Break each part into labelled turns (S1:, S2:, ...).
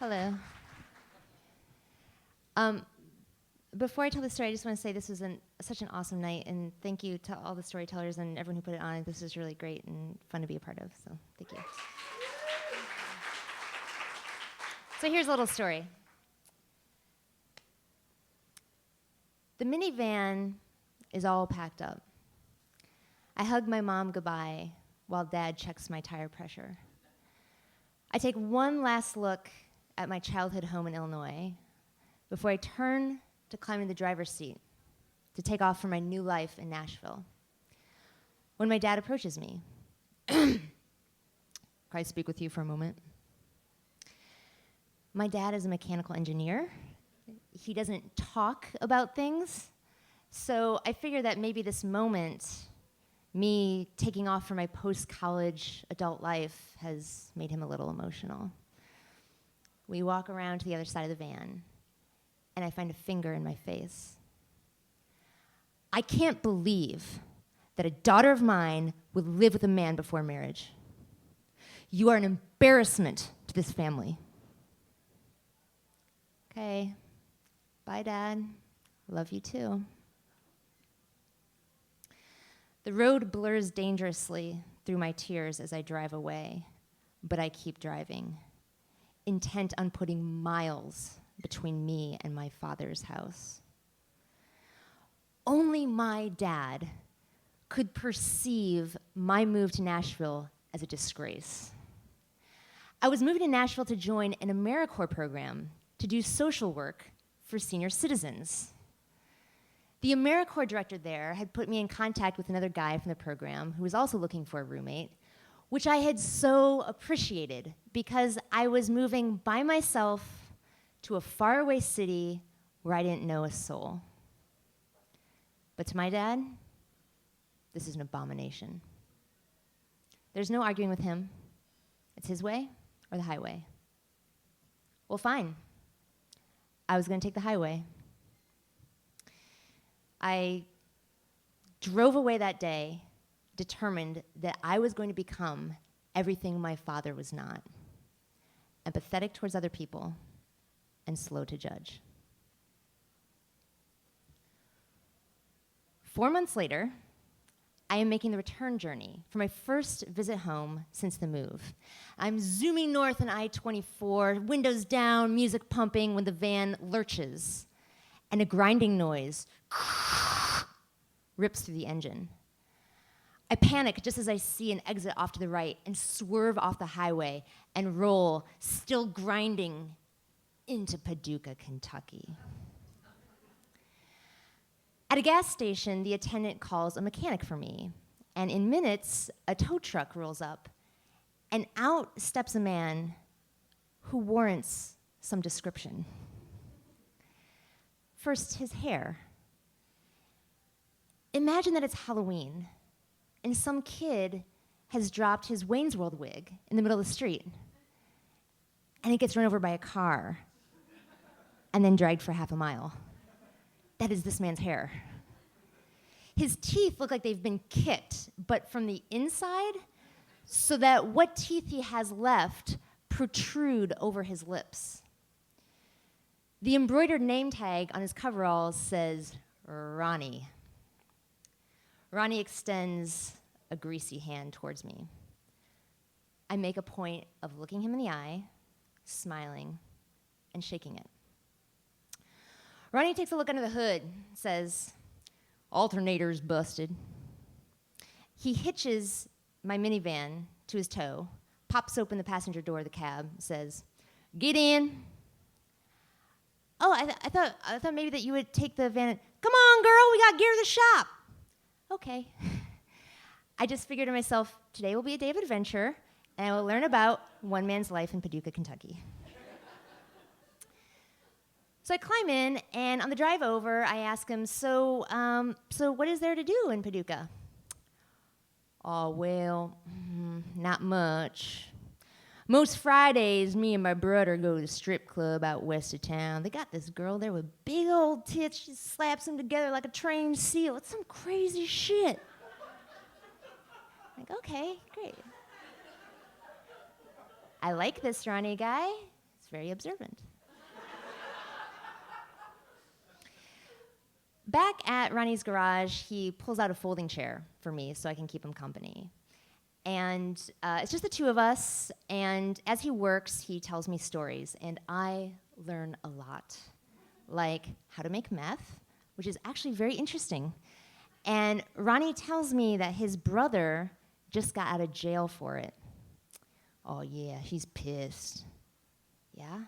S1: Hello. Before I tell the story, I just want to say this was such an awesome night, and thank you to all the storytellers and everyone who put it on. This was really great and fun to be a part of, so thank you. So here's a little story. The minivan is all packed up. I hug my mom goodbye while Dad checks my tire pressure. I take one last look at my childhood home in Illinois before I turn to climb in the driver's seat to take off for my new life in Nashville. When my dad approaches me, can I speak with you for a moment? My dad is a mechanical engineer. He doesn't talk about things, so I figure that maybe this moment, me taking off for my post-college adult life, has made him a little emotional. We walk around to the other side of the van, and I find a finger in my face. I can't believe that a daughter of mine would live with a man before marriage. You are an embarrassment to this family. Okay, bye, Dad. Love you too. The road blurs dangerously through my tears as I drive away, but I keep driving, intent on putting miles between me and my father's house. Only my dad could perceive my move to Nashville as a disgrace. I was moving to Nashville to join an AmeriCorps program to do social work for senior citizens. The AmeriCorps director there had put me in contact with another guy from the program who was also looking for a roommate, which I had so appreciated because I was moving by myself to a faraway city where I didn't know a soul. But to my dad, this is an abomination. There's no arguing with him. It's his way or the highway. Well, fine. I was going to take the highway. I drove away that day, determined that I was going to become everything my father was not: empathetic towards other people and slow to judge. 4 months later, I am making the return journey for my first visit home since the move. I'm zooming north on I-24, windows down, music pumping, when the van lurches, and a grinding noise rips through the engine. I panic just as I see an exit off to the right and swerve off the highway and roll, still grinding, into Paducah, Kentucky. At a gas station, the attendant calls a mechanic for me, and in minutes, a tow truck rolls up, and out steps a man who warrants some description. First, his hair. Imagine that it's Halloween, and some kid has dropped his Wayne's World wig in the middle of the street, and it gets run over by a car, and then dragged for half a mile. That is this man's hair. His teeth look like they've been kicked, but from the inside, so that what teeth he has left protrude over his lips. The embroidered name tag on his coveralls says, Ronnie. Ronnie extends a greasy hand towards me. I make a point of looking him in the eye, smiling, and shaking it. Ronnie takes a look under the hood, says, alternator's busted. He hitches my minivan to his toe, pops open the passenger door of the cab, says, get in. Oh, I thought maybe that you would take the van. Come on, girl, we got gear to the shop. Okay. I just figured to myself, today will be a day of adventure, and I will learn about one man's life in Paducah, Kentucky. So I climb in, and on the drive over, I ask him, so what is there to do in Paducah? Oh, well, not much. Most Fridays, me and my brother go to the strip club out west of town. They got this girl there with big old tits. She slaps them together like a trained seal. It's some crazy shit. Like, okay, great. I like this Ronnie guy. He's very observant. Back at Ronnie's garage, he pulls out a folding chair for me so I can keep him company. And it's just the two of us, and as he works, he tells me stories, and I learn a lot. Like how to make meth, which is actually very interesting. And Ronnie tells me that his brother just got out of jail for it. Oh yeah, he's pissed. Yeah?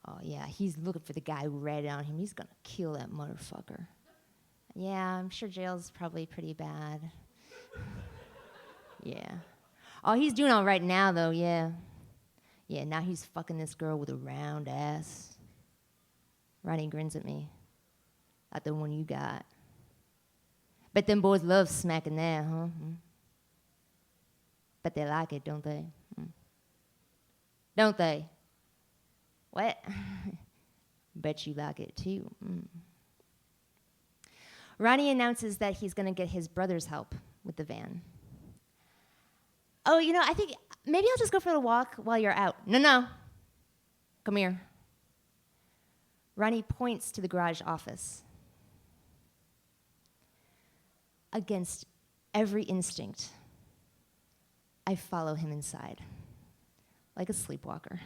S1: Oh yeah, he's looking for the guy who ratted on him. He's gonna kill that motherfucker. Yeah, I'm sure jail's probably pretty bad. Yeah. Oh, he's doing all right now though, yeah. Yeah, now he's fucking this girl with a round ass. Ronnie grins at me. Not the one you got. Bet them boys love smacking that, huh? Bet they like it, don't they? Don't they? What? Bet you like it too. Ronnie announces that he's going to get his brother's help with the van. Oh, I think maybe I'll just go for a walk while you're out. No. Come here. Ronnie points to the garage office. Against every instinct, I follow him inside, like a sleepwalker.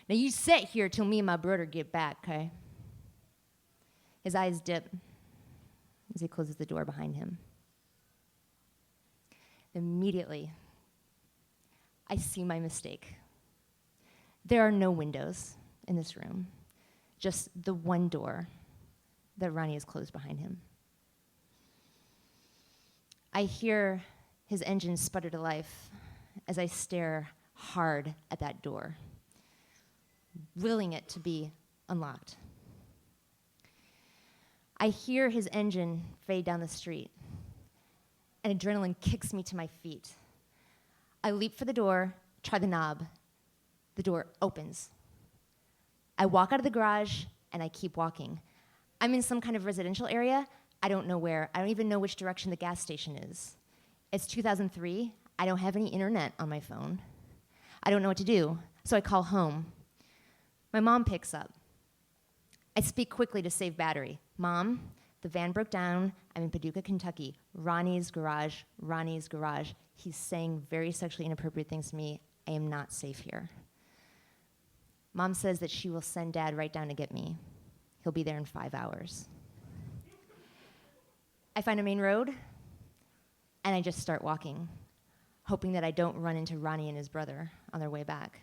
S1: Now you sit here till me and my brother get back, okay? His eyes dip as he closes the door behind him. Immediately, I see my mistake. There are no windows in this room, just the one door that Ronnie has closed behind him. I hear his engine sputter to life as I stare hard at that door, willing it to be unlocked. I hear his engine fade down the street, and adrenaline kicks me to my feet. I leap for the door, try the knob. The door opens. I walk out of the garage, and I keep walking. I'm in some kind of residential area. I don't know where. I don't even know which direction the gas station is. It's 2003. I don't have any internet on my phone. I don't know what to do, so I call home. My mom picks up. I speak quickly to save battery. Mom, the van broke down. I'm in Paducah, Kentucky. Ronnie's garage. He's saying very sexually inappropriate things to me. I am not safe here. Mom says that she will send Dad right down to get me. He'll be there in 5 hours. I find a main road, and I just start walking, hoping that I don't run into Ronnie and his brother on their way back.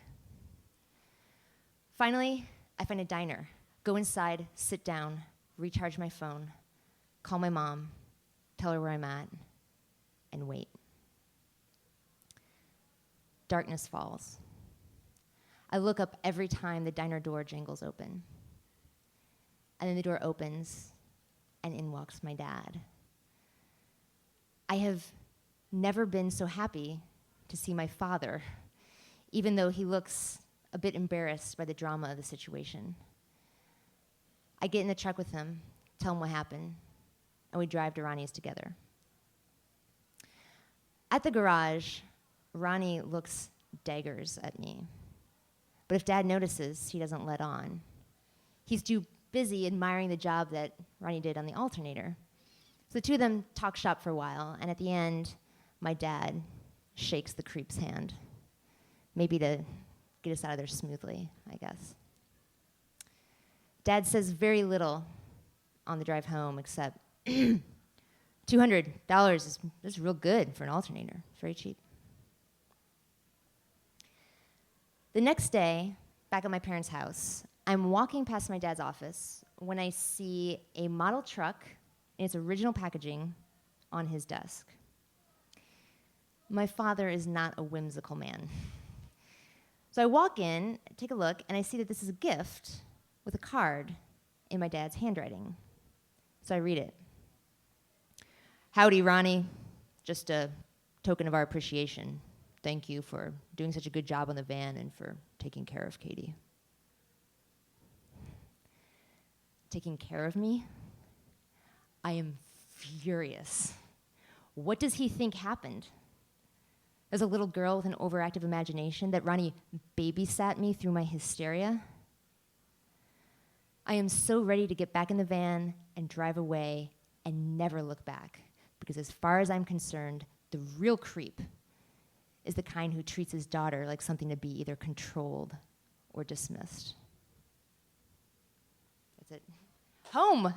S1: Finally, I find a diner, go inside, sit down, recharge my phone, call my mom, tell her where I'm at, and wait. Darkness falls. I look up every time the diner door jangles open. And then the door opens, and in walks my dad. I have never been so happy to see my father, even though he looks a bit embarrassed by the drama of the situation. I get in the truck with him, tell him what happened, and we drive to Ronnie's together. At the garage, Ronnie looks daggers at me. But if Dad notices, he doesn't let on. He's too busy admiring the job that Ronnie did on the alternator. So the two of them talk shop for a while, and at the end, my dad shakes the creep's hand, maybe to get us out of there smoothly, I guess. Dad says very little on the drive home, except $200 is real good for an alternator. It's very cheap. The next day, back at my parents' house, I'm walking past my dad's office when I see a model truck in its original packaging on his desk. My father is not a whimsical man. So I walk in, take a look, and I see that this is a gift with a card in my dad's handwriting. So I read it. Howdy, Ronnie. Just a token of our appreciation. Thank you for doing such a good job on the van and for taking care of Katie. Taking care of me? I am furious. What does he think happened? As a little girl with an overactive imagination, that Ronnie babysat me through my hysteria. I am so ready to get back in the van and drive away and never look back, because as far as I'm concerned, the real creep is the kind who treats his daughter like something to be either controlled or dismissed. That's it. Home!